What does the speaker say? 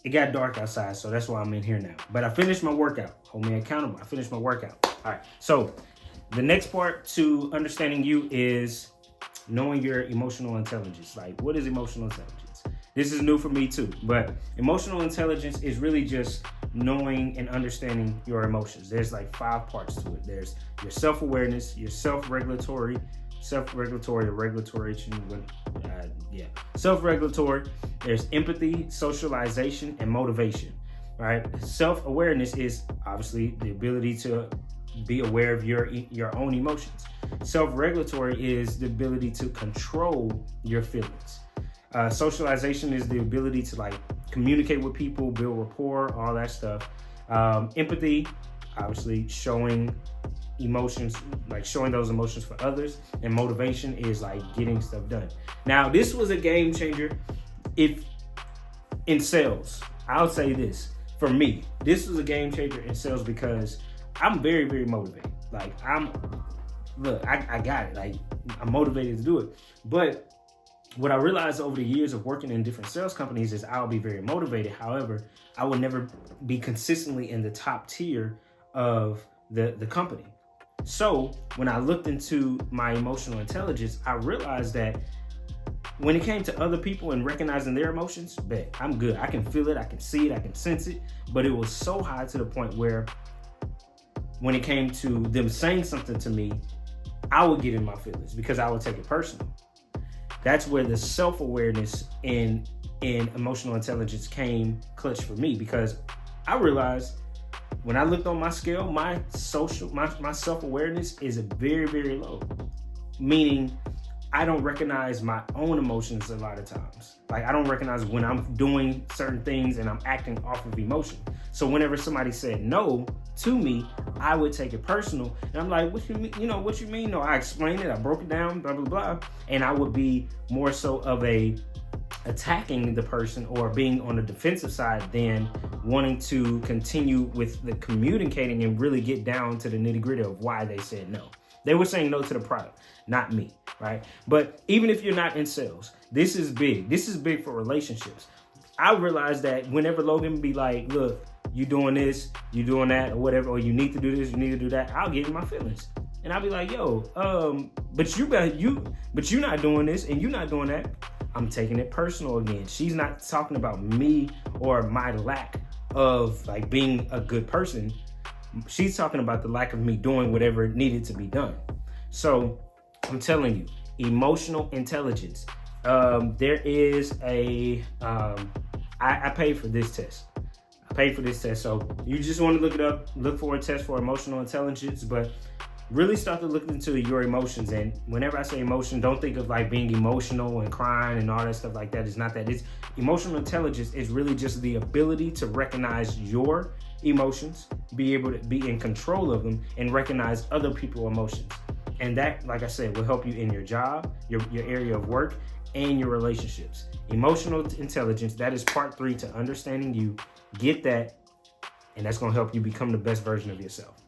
it got dark outside, so that's why I'm in here now. But I finished my workout. Hold me accountable. I finished my workout. All right. So the next part to understanding you is knowing your emotional intelligence. Like, what is emotional intelligence? This is new for me too, but emotional intelligence is really just knowing and understanding your emotions. There's like 5 parts to it. There's your self-awareness, your self-regulatory, or regulatory, self-regulatory. There's empathy, socialization, and motivation, right? Self-awareness is obviously the ability to be aware of your own emotions. Self-regulatory is the ability to control your feelings. Socialization is the ability to like communicate with people, build rapport, all that stuff. Empathy, obviously showing emotions, like showing those emotions for others. And motivation is like getting stuff done. Now, this was a game changer if in sales. I'll say this, for me, this was a game changer in sales because I'm very, very motivated. Like I got it. Like I'm motivated to do it. But what I realized over the years of working in different sales companies is I'll be very motivated. However, I will never be consistently in the top tier of the company. So when I looked into my emotional intelligence, I realized that when it came to other people and recognizing their emotions, I'm good. I can feel it, I can see it, I can sense it. But it was so high to the point where when it came to them saying something to me, I would get in my feelings because I would take it personal. That's where the self-awareness in emotional intelligence came clutch for me, because I realized when I looked on my scale, my self-awareness is very, very low. Meaning I don't recognize my own emotions a lot of times. Like I don't recognize when I'm doing certain things and I'm acting off of emotion. So whenever somebody said no to me, I would take it personal. And I'm like, what you mean? What you mean? No, I explained it. I broke it down, blah, blah, blah. And I would be more so of a attacking the person or being on the defensive side than wanting to continue with the communicating and really get down to the nitty gritty of why they said no. They were saying no to the product, not me, right? But even if you're not in sales, this is big. This is big for relationships. I realized that whenever Logan be like, look, you doing this, you doing that, or whatever, or you need to do this, you need to do that, I'll get in my feelings. And I'll be like, yo, but you're not doing this and you're not doing that. I'm taking it personal again. She's not talking about me or my lack of like being a good person. She's talking about the lack of me doing whatever needed to be done. So I'm telling you, emotional intelligence. There is I paid for this test. So you just want to look it up, look for a test for emotional intelligence, but really start to look into your emotions. And whenever I say emotion, don't think of like being emotional and crying and all that stuff like that. It's not that. It's emotional intelligence is really just the ability to recognize your emotions, be able to be in control of them, and recognize other people's emotions. And that, like I said, will help you in your job, your area of work, and your relationships. Emotional intelligence, that is part 3 to understanding you. Get that, and that's going to help you become the best version of yourself.